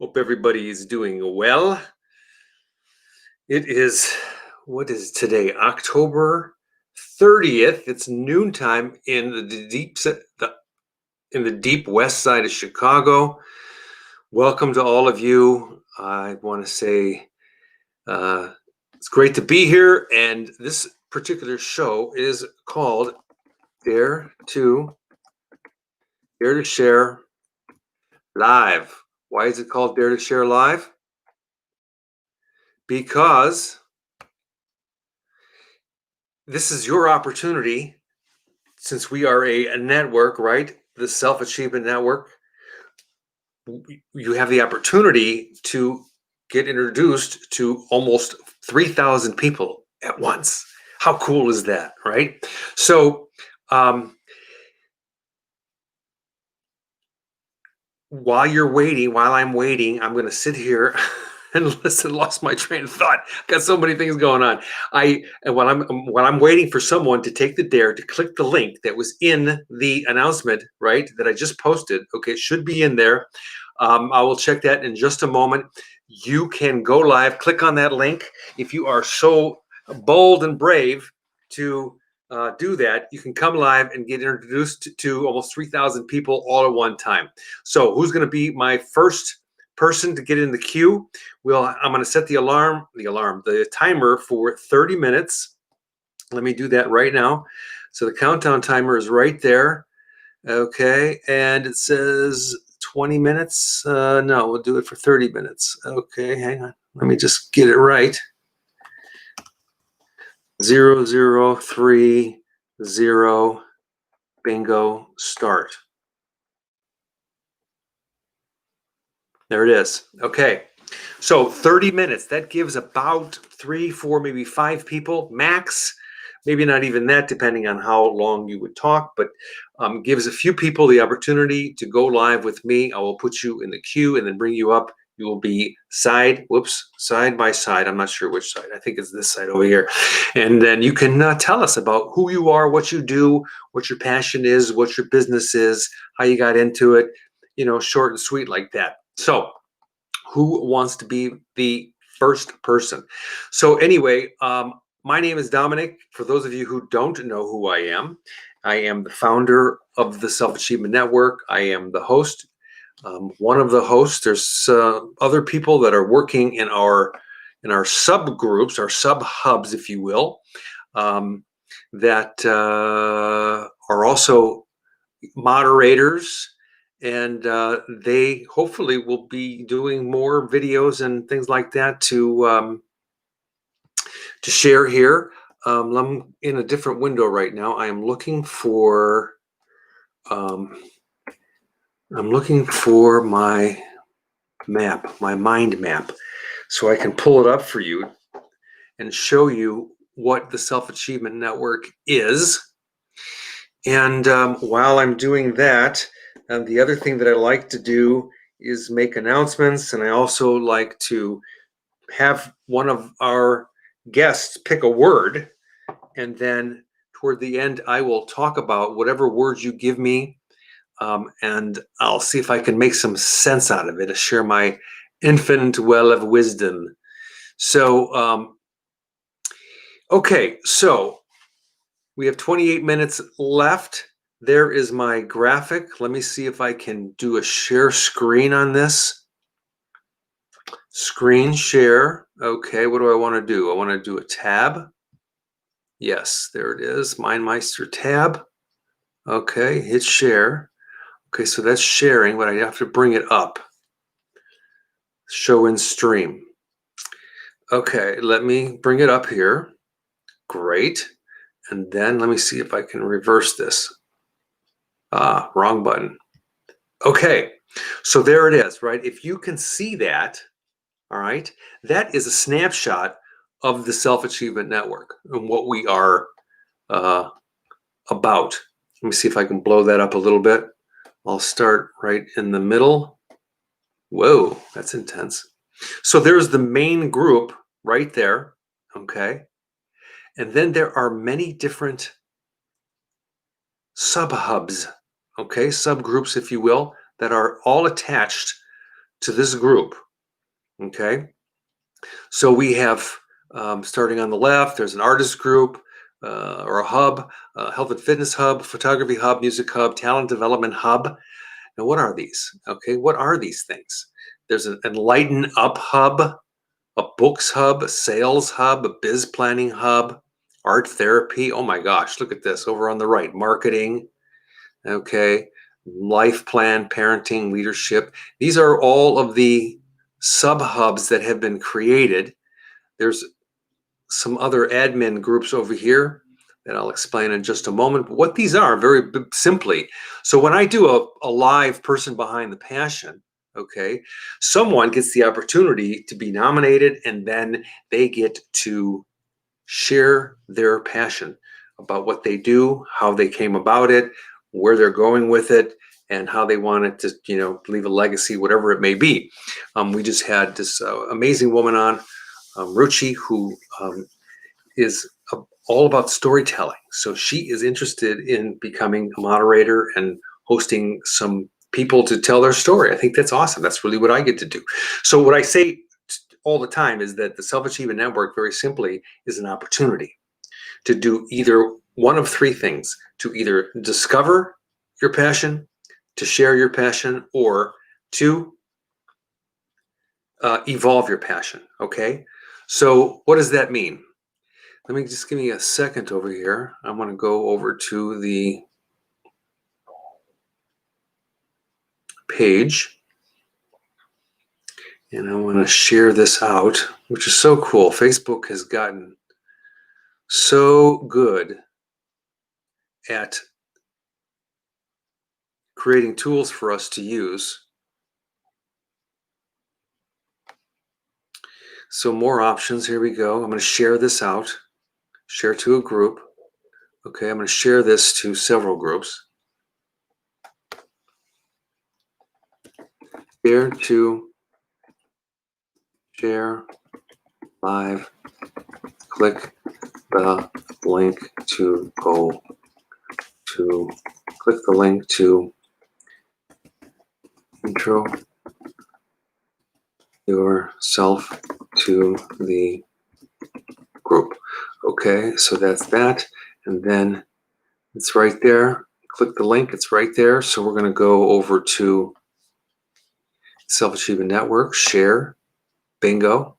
Hope everybody is doing well. It is, what is today? October 30th. It's noontime in the deep west side of Chicago. Welcome to all of you. I want to say it's great to be here, and this particular show is called Dare to Share Live. Why is it called Dare to Share Live? Because this is your opportunity, since we are a network, right? The Self Achievement Network. You have the opportunity to get introduced to almost 3,000 people at once. How cool is that, right? So, while I'm waiting, I'm going to sit here and listen. Lost my train of thought. Got so many things going on. When I'm waiting for someone to take the dare to click the link that was in the announcement, right, that I just posted. Okay, it should be in there. I will check that in just a moment. You can go live. Click on that link if you are so bold and brave to do that. You can come live and get introduced to almost 3,000 people all at one time. So who's going to be my first person to get in the queue? Well, I'm going to set the timer for 30 minutes. Let me do that right now. So the countdown timer is right there. Okay, and it says 20 minutes. No, we'll do it for 30 minutes. Okay, hang on. Let me just get it right. 0030, bingo, start. There it is. Okay, so 30 minutes. That gives about 3, 4, maybe 5 people max. Maybe not even that, depending on how long you would talk, but gives a few people the opportunity to go live with me. I will put you in the queue and then bring you up. You will be side by side. I'm not sure which side. I think it's this side over here. And then you can tell us about who you are, what you do, what your passion is, what your business is, how you got into it, short and sweet like that. So who wants to be the first person? So anyway, my name is Dominic. For those of you who don't know who I am the founder of the Self Achievement Network. I am the host, one of the hosts. There's other people that are working in our subgroups, our sub hubs, if you will, that are also moderators. And they hopefully will be doing more videos and things like that to share here. I'm in a different window right now. I am looking for my map, my mind map, so I can pull it up for you and show you what the Self Achievement Network is. And while I'm doing that, the other thing that I like to do is make announcements, and I also like to have one of our guests pick a word, and then toward the end, I will talk about whatever words you give me, and I'll see if I can make some sense out of it, to share my infinite well of wisdom. So, okay, so we have 28 minutes left. There is my graphic. Let me see if I can do a share screen on this. Screen share. Okay, what do I want to do? I want to do a tab. Yes, there it is. MindMeister tab. Okay, hit share. Okay, so that's sharing, but I have to bring it up. Show in stream. Okay, let me bring it up here. Great. And then let me see if I can reverse this. Wrong button. Okay, so there it is, right? If you can see that, all right, that is a snapshot of the Self Achievement Network and what we are about. Let me see if I can blow that up a little bit. I'll start right in the middle. Whoa, that's intense. So there's the main group right there, okay? And then there are many different sub-hubs, okay, subgroups, if you will, that are all attached to this group. Okay. So we have, starting on the left, there's an artist group or a hub, health and fitness hub, photography hub, music hub, talent development hub. Now, what are these? Okay, what are these things? There's an enlighten up hub, a books hub, a sales hub, a biz planning hub, art therapy. Oh my gosh, look at this over on the right, marketing. Okay, life plan, parenting, leadership. These are all of the sub hubs that have been created. There's some other admin groups over here that I'll explain in just a moment. But what these are, very simply, so when I do a live person behind the passion, okay, someone gets the opportunity to be nominated, and then they get to share their passion about what they do, how they came about it, where they're going with it, and how they want it to, leave a legacy, whatever it may be. We just had this amazing woman on, Ruchi, who is all about storytelling. So she is interested in becoming a moderator and hosting some people to tell their story. I think that's awesome. That's really what I get to do. So what I say all the time is that the Self-Achievement Network, very simply, is an opportunity to do either one of three things: to either discover your passion, to share your passion, or to evolve your passion. Okay. So what does that mean? Let me just give me a second over here. I want to go over to the page, and I want to share this out, which is so cool. Facebook has gotten so good at creating tools for us to use. So more options. Here we go. I'm going to share this out. Share to a group. Okay, I'm going to share this to several groups. Share live. Click the link to go to, click the link to intro yourself to the group. Okay, so that's that. And then it's right there. Click the link, it's right there. So we're going to go over to Self-Achievement Network, share, bingo.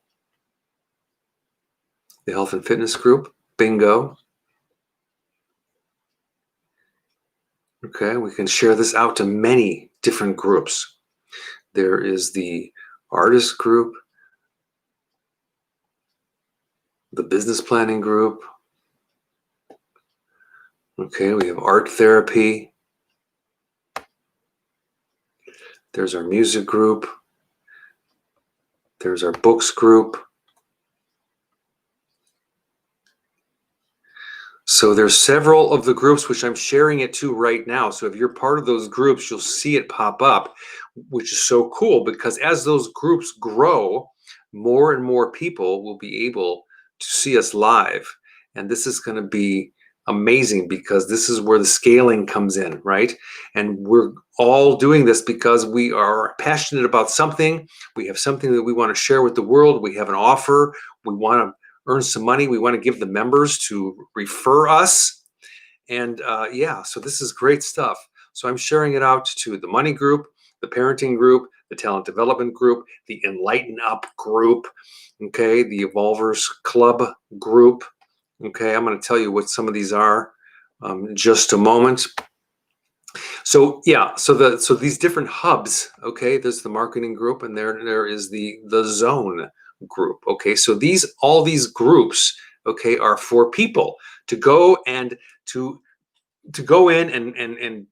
The health and fitness group, bingo. Okay, we can share this out to many different groups. There is the artist group, the business planning group. Okay, we have art therapy. There's our music group. There's our books group. So there's several of the groups which I'm sharing it to right now. So if you're part of those groups, you'll see it pop up, which is so cool, because as those groups grow, more and more people will be able to see us live. And this is going to be amazing, because this is where the scaling comes in, right? And we're all doing this because we are passionate about something. We have something that we want to share with the world. We have an offer. We want to earn some money. We want to give the members to refer us. And yeah, so this is great stuff. So I'm sharing it out to the money group, the parenting group, the talent development group, the Enlighten Up group, okay, the Evolvers Club group. Okay, I'm going to tell you what some of these are in just a moment. So yeah, so these different hubs, okay, there's the marketing group, and there is the zone group. Okay, so all these groups, okay, are for people to go and to go in and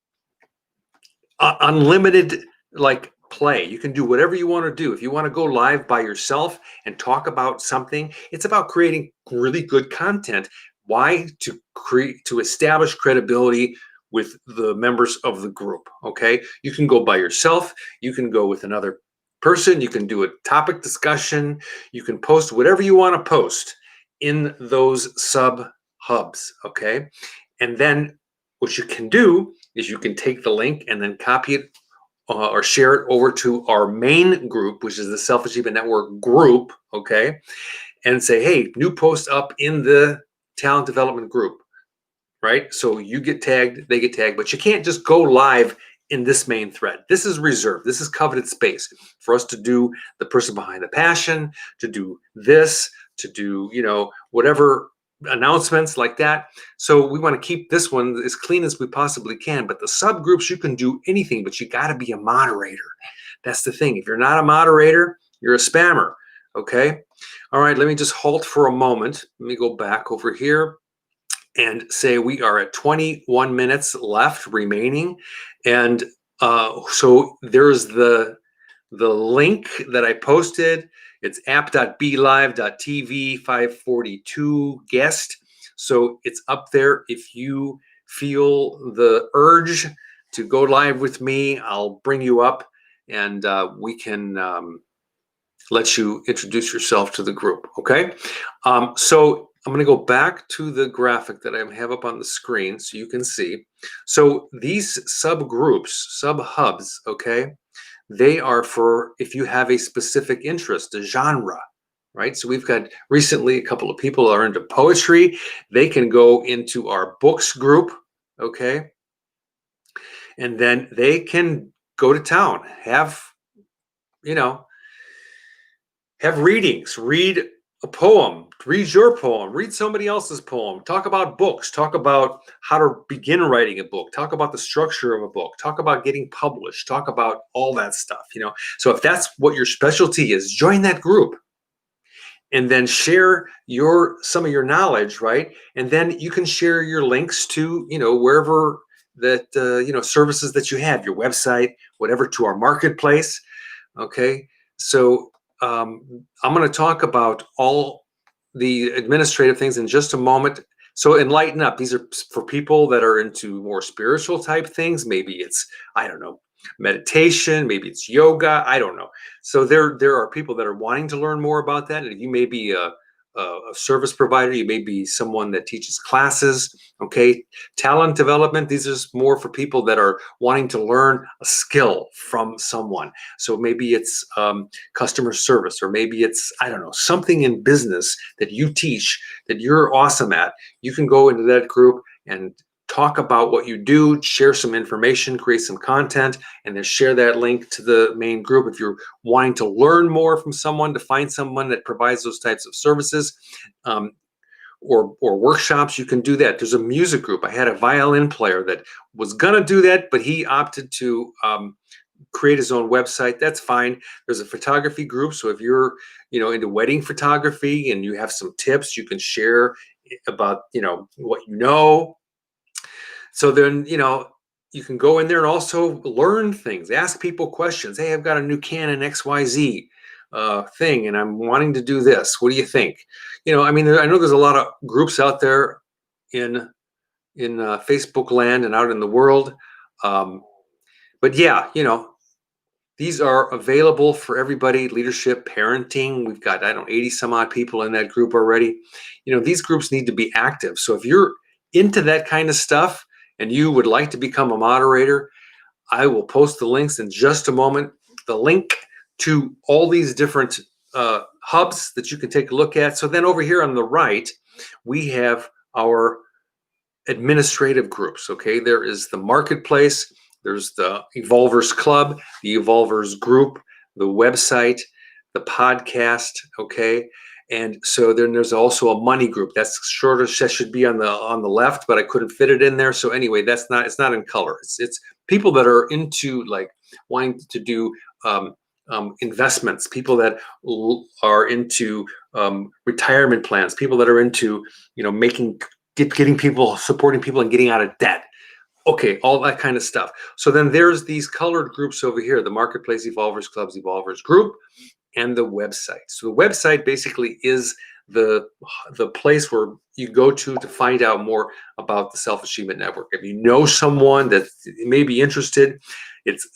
unlimited like play. You can do whatever you want to do. If you want to go live by yourself and talk about something, it's about creating really good content. Why? To establish credibility with the members of the group. Okay, you can go by yourself, you can go with another person, you can do a topic discussion, you can post whatever you want to post in those sub hubs. Okay, and then what you can do is you can take the link and then copy it or share it over to our main group, which is the Self Achievement Network group, okay? And say, hey, new post up in the talent development group, right? So you get tagged, they get tagged, but you can't just go live in this main thread. This is reserved. This is coveted space for us to do the person behind the passion, to do this, to do, whatever announcements like that. So we want to keep this one as clean as we possibly can. But the subgroups, you can do anything, but you got to be a moderator. That's the thing. If you're not a moderator, you're a spammer. Okay. All right. Let me just halt for a moment. Let me go back over here and say we are at 21 minutes left remaining. And so there's the link that I posted. It's app.bilive.tv 542 guest. So it's up there. If you feel the urge to go live with me, I'll bring you up and we can let you introduce yourself to the group. Okay. So I'm going to go back to the graphic that I have up on the screen so you can see. So these subgroups, sub-hubs, okay, they are for if you have a specific interest, a genre, right? So we've got recently a couple of people are into poetry. They can go into our books group, okay? And then they can go to town, have readings, read a poem, read your poem, read somebody else's poem, talk about books, talk about how to begin writing a book, talk about the structure of a book, talk about getting published, talk about all that stuff, So if that's what your specialty is, join that group and then share some of your knowledge, right? And then you can share your links to, wherever that, services that you have, your website, whatever, to our marketplace. Okay. So I'm going to talk about all the administrative things in just a moment. So enlighten up. These are for people that are into more spiritual type things. Maybe it's, I don't know, meditation. Maybe it's yoga. I don't know. So there are people that are wanting to learn more about that. And you may be a service provider. You may be someone that teaches classes. Okay. Talent development. These are more for people that are wanting to learn a skill from someone. So maybe it's customer service, or maybe it's, I don't know, something in business that you teach that you're awesome at. You can go into that group and talk about what you do, share some information, create some content, and then share that link to the main group. If you're wanting to learn more from someone, to find someone that provides those types of services or workshops, you can do that. There's a music group. I had a violin player that was going to do that, but he opted to create his own website. That's fine. There's a photography group. So if you're, into wedding photography and you have some tips, you can share about, what you know. So then, you can go in there and also learn things, ask people questions. Hey, I've got a new Canon XYZ thing and I'm wanting to do this. What do you think? I know there's a lot of groups out there in Facebook land and out in the world. But yeah, these are available for everybody. Leadership, parenting. We've got, 80 some odd people in that group already. These groups need to be active. So if you're into that kind of stuff and you would like to become a moderator, I will post the links in just a moment. The link to all these different hubs that you can take a look at. So then over here on the right, we have our administrative groups. Okay, there is the marketplace. There's the Evolvers Club, the Evolvers Group, the website, the podcast, okay? And so then there's also a money group. That's shorter, that should be on the left, but I couldn't fit it in there. So anyway, it's not in color. It's people that are into like wanting to do investments, people that are into retirement plans, people that are into, getting people, supporting people and getting out of debt. Okay, all that kind of stuff. So then there's these colored groups over here, the Marketplace, Evolvers Clubs, Evolvers Group, and the website. So the website basically is the place where you go to find out more about the Self-Achievement Network. If you know someone that may be interested, it's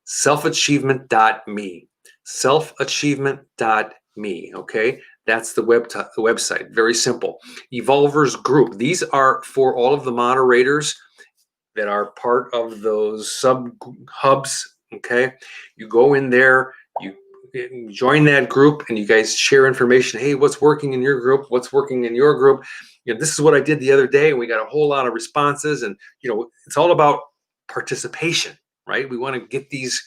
selfachievement.me. Selfachievement.me, okay? That's the website. Very simple. Evolvers Group. These are for all of the moderators that are part of those sub hubs, Okay, you go in there, you join that group, and you guys share information. Hey, what's working in your group? What's working in your group? This is what I did the other day, and we got a whole lot of responses. And it's all about participation, right? We want to get these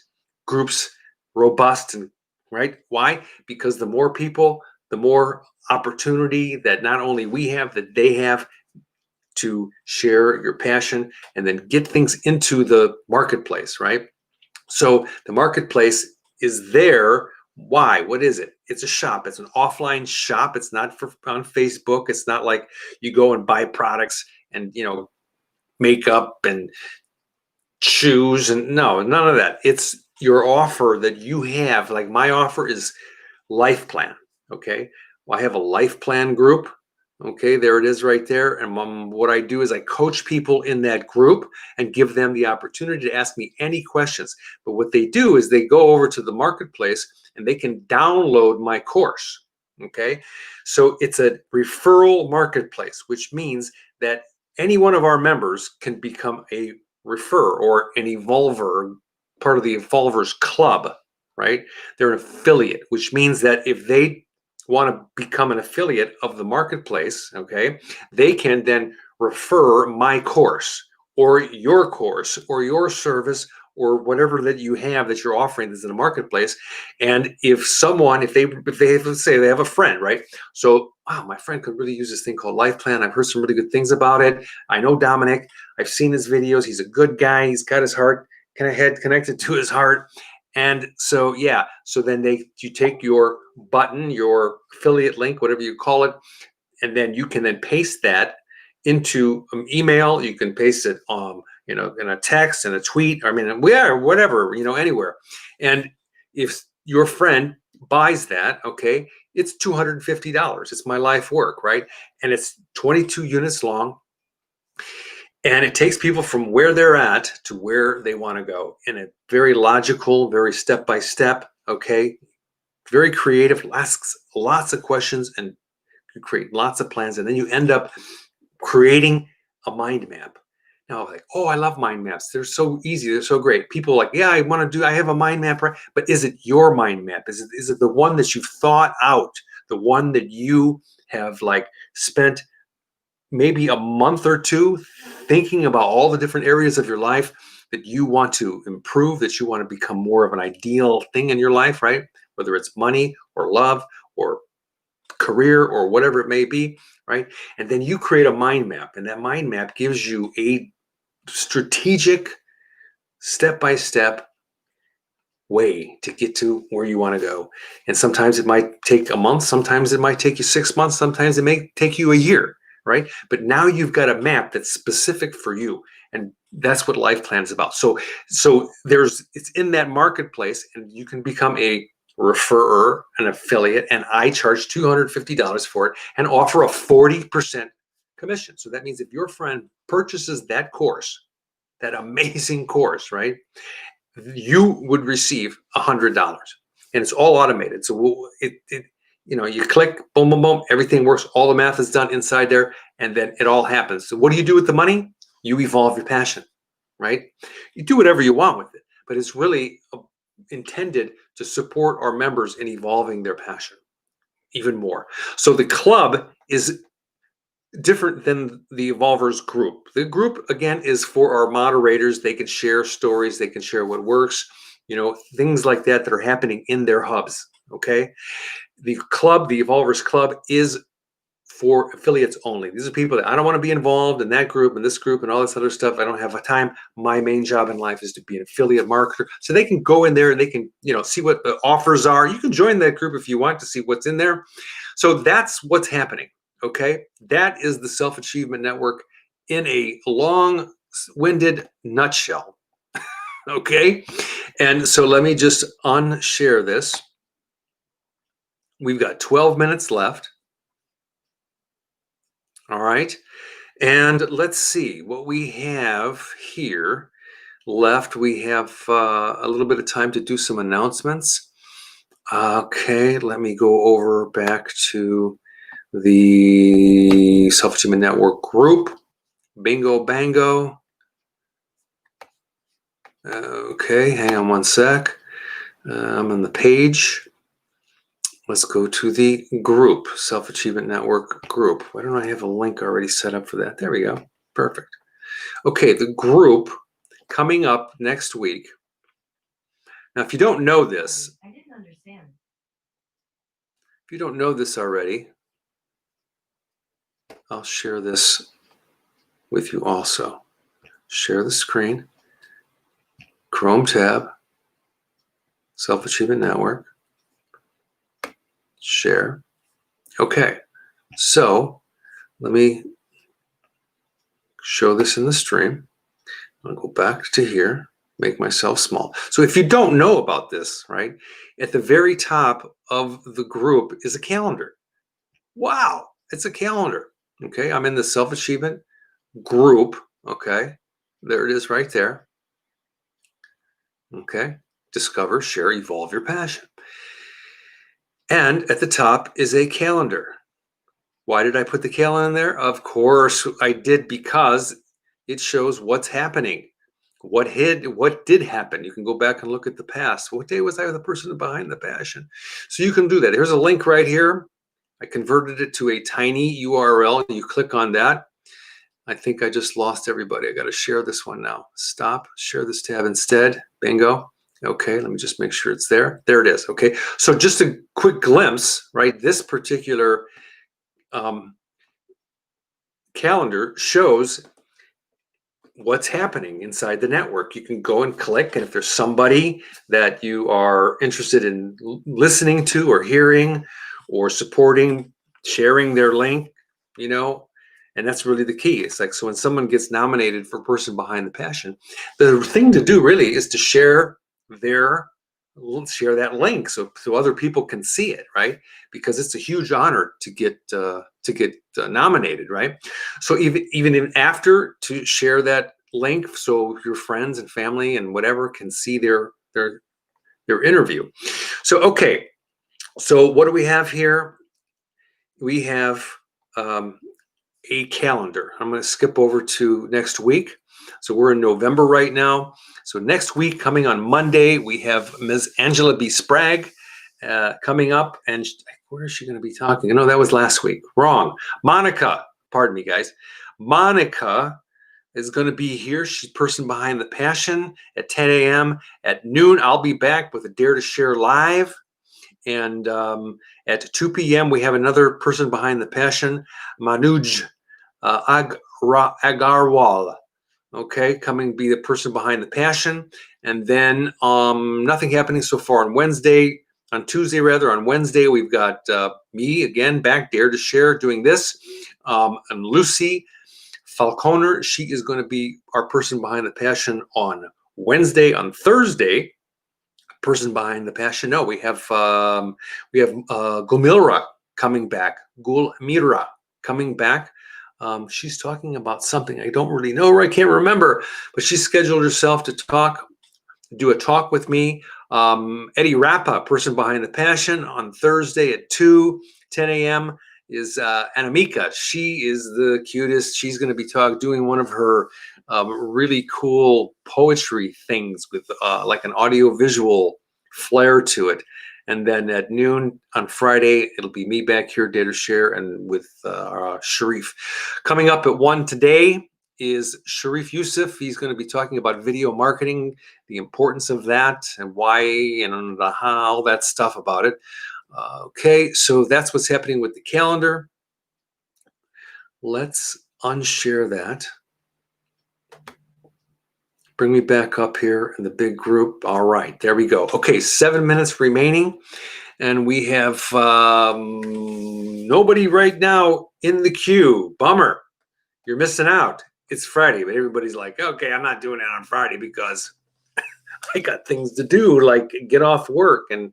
groups robust, and right. Why? Because the more people, the more opportunity that not only we have, that they have to share your passion and then get things into the marketplace, right? So the marketplace is there. Why? What is it? It's a shop. It's an offline shop. It's not on Facebook. It's not like you go and buy products and makeup and shoes and no, none of that. It's your offer that you have. Like my offer is Life Plan. Okay. Well, I have a Life Plan group. Okay, there it is right there. And what I do is I coach people in that group and give them the opportunity to ask me any questions. But what they do is they go over to the marketplace and they can download my course. Okay, so it's a referral marketplace, which means that any one of our members can become a refer or an evolver, part of the Evolvers Club, right? They're an affiliate, which means that if they want to become an affiliate of the marketplace, okay, they can then refer my course or your service or whatever that you have that you're offering that's in the marketplace. And if they let's say they have a friend, right? So, wow, my friend could really use this thing called Life Plan. I've heard some really good things about it. I know Dominic. I've seen his videos. He's a good guy. He's got his heart head connected to his heart. And so, yeah, so then you take your button, your affiliate link, whatever you call it, and then you can then paste that into an email. You can paste it, in a text and a tweet. I mean, whatever, anywhere. And if your friend buys that, okay, it's $250. It's my life work, right? And it's 22 units long. And it takes people from where they're at to where they want to go in a very logical, very step-by-step, okay? Very creative, asks lots of questions and you create lots of plans. And then you end up creating a mind map. Now, like, oh, I love mind maps. They're so easy. They're so great. People are like, yeah, I have a mind map, right? But is it your mind map? Is it the one that you've thought out? The one that you have spent maybe a month or two thinking about all the different areas of your life that you want to improve, that you want to become more of an ideal thing in your life, right? Whether it's money or love or career or whatever it may be, right? And then you create a mind map, and that mind map gives you a strategic, step-by-step way to get to where you want to go. And sometimes it might take a month, sometimes it might take you 6 months, sometimes it may take you a year, right? But now you've got a map that's specific for you. And that's what Life Plan is about. So it's in that marketplace, and you can become a referrer, an affiliate, and I charge $250 for it and offer a 40% commission. So that means if your friend purchases that course, that amazing course, right, you would receive $100, and it's all automated. So you click, boom, boom, boom, everything works. All the math is done inside there, and then it all happens. So what do you do with the money? You evolve your passion, right? You do whatever you want with it, but it's really intended to support our members in evolving their passion even more. So the club is different than the Evolvers group. The group, again, is for our moderators. They can share stories. They can share what works, things like that are happening in their hubs, okay? The club, the Evolvers Club, is for affiliates only. These are people that I don't want to be involved in that group and this group and all this other stuff. I don't have time. My main job in life is to be an affiliate marketer. So they can go in there and they can, see what the offers are. You can join that group if you want to see what's in there. So that's what's happening. Okay. That is the Self-Achievement Network in a long-winded nutshell. Okay. And so let me just unshare this. We've got 12 minutes left. All right. And let's see what we have here left. We have a little bit of time to do some announcements. Okay, let me go over back to the Self-Achievement Network group. Bingo, bango. Okay, hang on one sec. I'm on the page. Let's go to the group, Self-Achievement Network group. Why don't I have a link already set up for that? There we go. Perfect. Okay, the group coming up next week. Now, if you don't know this, I didn't understand. If you don't know this already, I'll share this with you also. Share the screen, Chrome tab, Self-Achievement Network, share. Okay, so let me show this in the stream. I'll go back to here, make myself small. So if you don't know about this, right, at the very top of the group is a calendar. Wow, it's a calendar. Okay, I'm in the Self-Achievement group. Okay, there it is right there. Okay, discover, share, evolve your passion. And at the top is a calendar. Why did I put the calendar in there? Of course I did, because it shows what's happening. What did happen? You can go back and look at the past. What day was I the person behind the passion? So you can do that. Here's a link right here. I converted it to a tiny URL. You click on that. I think I just lost everybody. I got to share this one now. Stop, share this tab instead. Bingo. Okay, let me just make sure it's there. There it is. Okay, so just a quick glimpse, right? This particular calendar shows what's happening inside the network. You can go and click, and if there's somebody that you are interested in listening to or hearing or supporting, sharing their link, you know, and that's really the key. It's like, so when someone gets nominated for Person Behind the Passion, the thing to do really is to share that link so other people can see it, right? Because it's a huge honor to get nominated, right? So even after, to share that link so your friends and family and whatever can see their interview. So okay, so what do we have here? We have a calendar. I'm going to skip over to next week. So we're in November right now. So next week, coming on Monday, we have Ms. Angela B. Sprague coming up. And where is she going to be talking? No, that was last week. Wrong. Monica, pardon me, guys. Monica is going to be here. She's Person Behind the Passion at 10 a.m. At noon, I'll be back with a Dare to Share Live. And at 2 p.m., we have another Person Behind the Passion, Manuj Agarwal, okay, coming be the person behind the passion. And then nothing happening so far on Tuesday, on Wednesday, we've got me again back, Dare to Share, doing this. And Lucy Falconer, she is going to be our person behind the passion on Wednesday. On Thursday, person behind the passion. No, we have Gulmira coming back. Gulmira coming back. She's talking about something I don't really know, or I can't remember, but she scheduled herself to do a talk with me. Eddie Rappa, person behind the passion, on Thursday at 10 a.m. is Anamika. She is the cutest. She's going to be doing one of her really cool poetry things with like an audio-visual flair to it. And then at noon on Friday, it'll be me back here, Dare to Share, and with Sharif. Coming up at 1 today is Sharif Youssef. He's going to be talking about video marketing, the importance of that, and why, and how, all that stuff about it. Okay, so that's what's happening with the calendar. Let's unshare that. Bring me back up here in the big group. All right, there we go. Okay, 7 minutes remaining. And we have nobody right now in the queue. Bummer. You're missing out. It's Friday, but everybody's like, okay, I'm not doing it on Friday because I got things to do, like get off work and,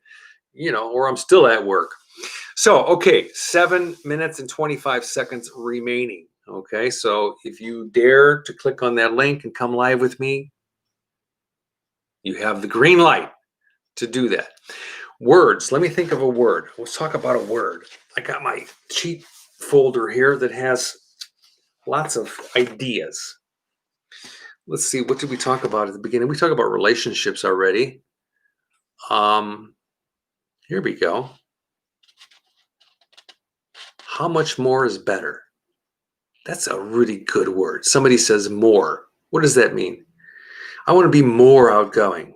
or I'm still at work. So, okay, 7 minutes and 25 seconds remaining. Okay, so if you dare to click on that link and come live with me, you have the green light to do that. Words. Let me think of a word. Let's talk about a word. I got my cheat folder here that has lots of ideas. let's see, what did we talk about at the beginning? We talked about relationships already. Um, Here we go. How much more is better? That's a really good word. Somebody says more. What does that mean? I want to be more outgoing.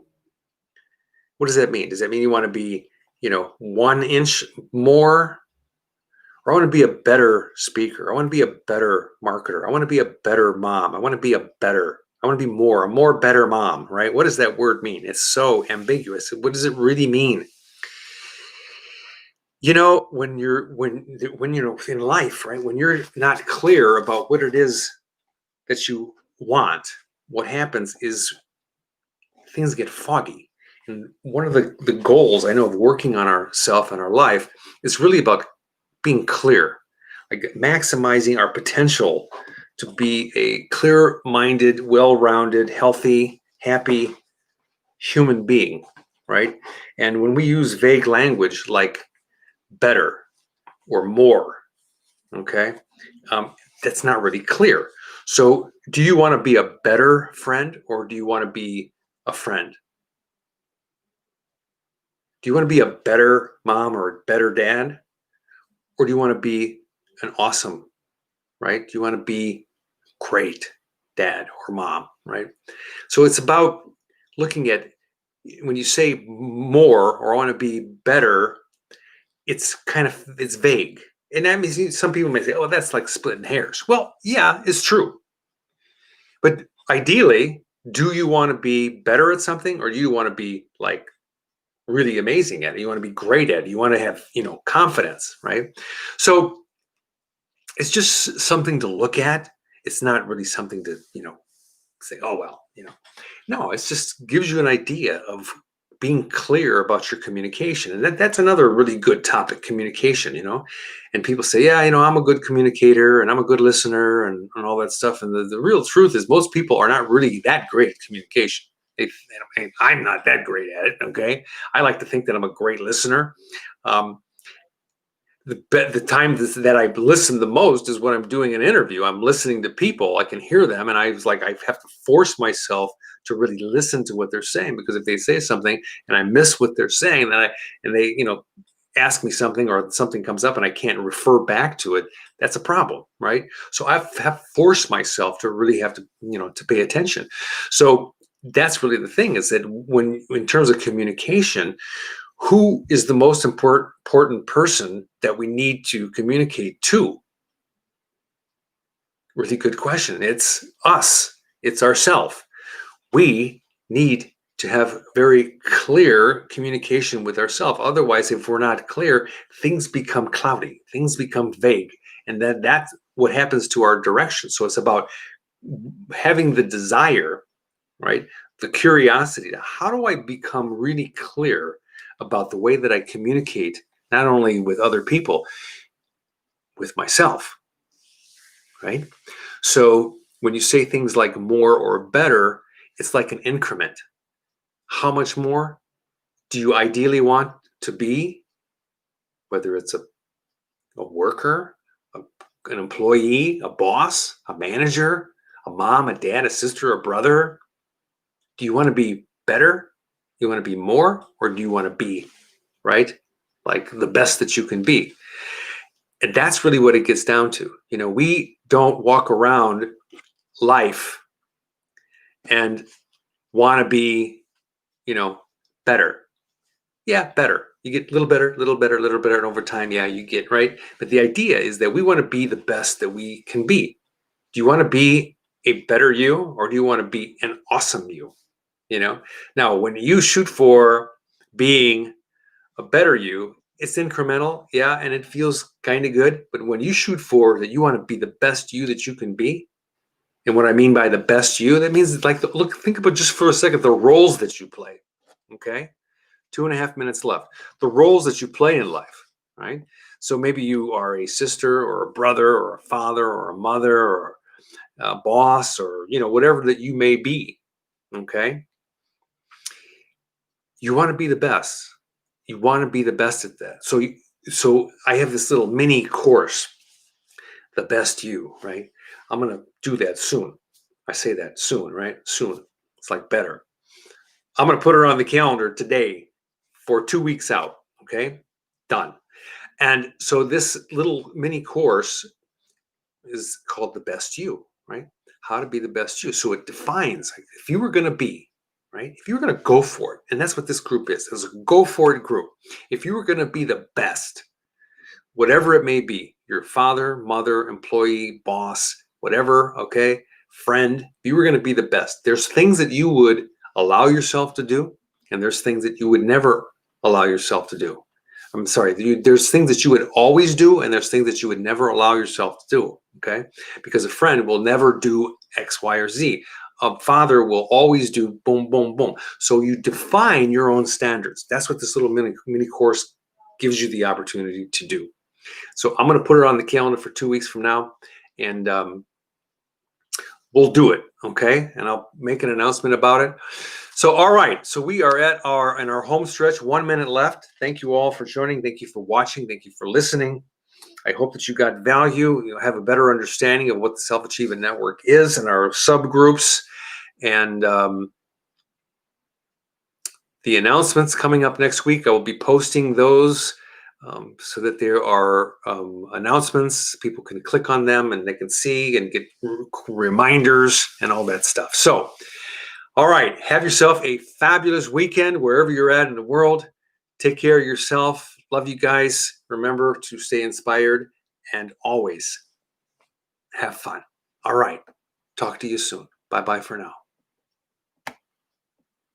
What does that mean? Does that mean you want to be, 1 inch more? Or I want to be a better speaker. I want to be a better marketer. I want to be a better mom. I want to be I want to be a more better mom, right? What does that word mean? It's so ambiguous. What does it really mean? When you're in life, right? When you're not clear about what it is that you want, what happens is things get foggy. And one of the goals I know of working on ourself and our life is really about being clear, like maximizing our potential to be a clear-minded, well-rounded, healthy, happy human being, right? And when we use vague language like better or more, okay, that's not really clear. So, do you want to be a better friend or do you want to be a friend? Do you want to be a better mom or a better dad? Or do you want to be an awesome, right? Do you want to be great dad or mom, right? So it's about looking at when you say more or I want to be better, it's vague. And I mean, some people may say, oh, that's like splitting hairs. Well, yeah, it's true. But ideally, do you want to be better at something or do you want to be like really amazing at it? You want to be great at it. You want to have, confidence, right? So it's just something to look at. It's not really something to, say, oh, well, no, it's just gives you an idea of being clear about your communication. And that's another really good topic, communication, and people say, yeah, I'm a good communicator and I'm a good listener and all that stuff. And the real truth is most people are not really that great at communication. I'm not that great at it. Okay. I like to think that I'm a great listener. Um, the time that I listen the most is when I'm doing an interview. I'm listening to people. I can hear them, and I was like, I have to force myself to really listen to what they're saying because if they say something and I miss what they're saying, and they ask me something or something comes up and I can't refer back to it, that's a problem, right? So I have forced myself to really have to to pay attention. So that's really the thing is that when in terms of communication, who is the most important person that we need to communicate to? Really good question. It's us. It's ourself. We need to have very clear communication with ourselves. Otherwise, if we're not clear, things become cloudy, things become vague, and then that's what happens to our direction. So it's about having the desire, right? The curiosity to how do I become really clear about the way that I communicate, not only with other people, with myself, right? So when you say things like more or better, it's like an increment. How much more do you ideally want to be? Whether it's a worker, a, an employee, a boss, a manager, a mom, a dad, a sister, a brother. Do you want to be better? You want to be more? Or do you want to be, right? Like the best that you can be. And that's really what it gets down to. We don't walk around life and want to be, you know, better. Yeah, better. You get a little better, little better, little better. And over time, yeah, you get right. But the idea is that we want to be the best that we can be. Do you want to be a better you or do you want to be an awesome you? Now, when you shoot for being a better you, it's incremental, yeah, and it feels kind of good. But when you shoot for that, you want to be the best you that you can be. And what I mean by the best you, that means like, look, think about just for a second the roles that you play. Okay. 2.5 minutes left. The roles that you play in life, right? So maybe you are a sister or a brother or a father or a mother or a boss or, whatever that you may be. Okay. You want to be the best. You want to be the best at that. So I have this little mini course, the best you, right? I'm going to do that soon. I say that soon, right? Soon. It's like better. I'm going to put her on the calendar today for 2 weeks out. Okay. Done. And so this little mini course is called The Best You, right? How to be the best you. So it defines, like, if you were going to be, right? If you were going to go for it, and that's what this group is. It's a go for it group. If you were going to be the best, whatever it may be, your father, mother, employee, boss, whatever, okay, friend, if you were going to be the best, there's things that you would allow yourself to do, and there's things that you would never allow yourself to do. I'm sorry, there's things that you would always do, and there's things that you would never allow yourself to do, okay? Because a friend will never do X, Y, or Z. A father will always do boom, boom, boom. So you define your own standards. That's what this little mini course gives you the opportunity to do. So I'm going to put it on the calendar for 2 weeks from now, and we'll do it, okay? And I'll make an announcement about it. So, all right. So we are in our home stretch. 1 minute left. Thank you all for joining. Thank you for watching. Thank you for listening. I hope that you got value. You have a better understanding of what the Self-Achievement Network is and our subgroups, and the announcements coming up next week. I will be posting those so that there are announcements. People can click on them and they can see and get reminders and all that stuff. So, all right, have yourself a fabulous weekend wherever you're at in the world. Take care of yourself. Love you guys. Remember to stay inspired and always have fun. All right, talk to you soon. Bye-bye for now.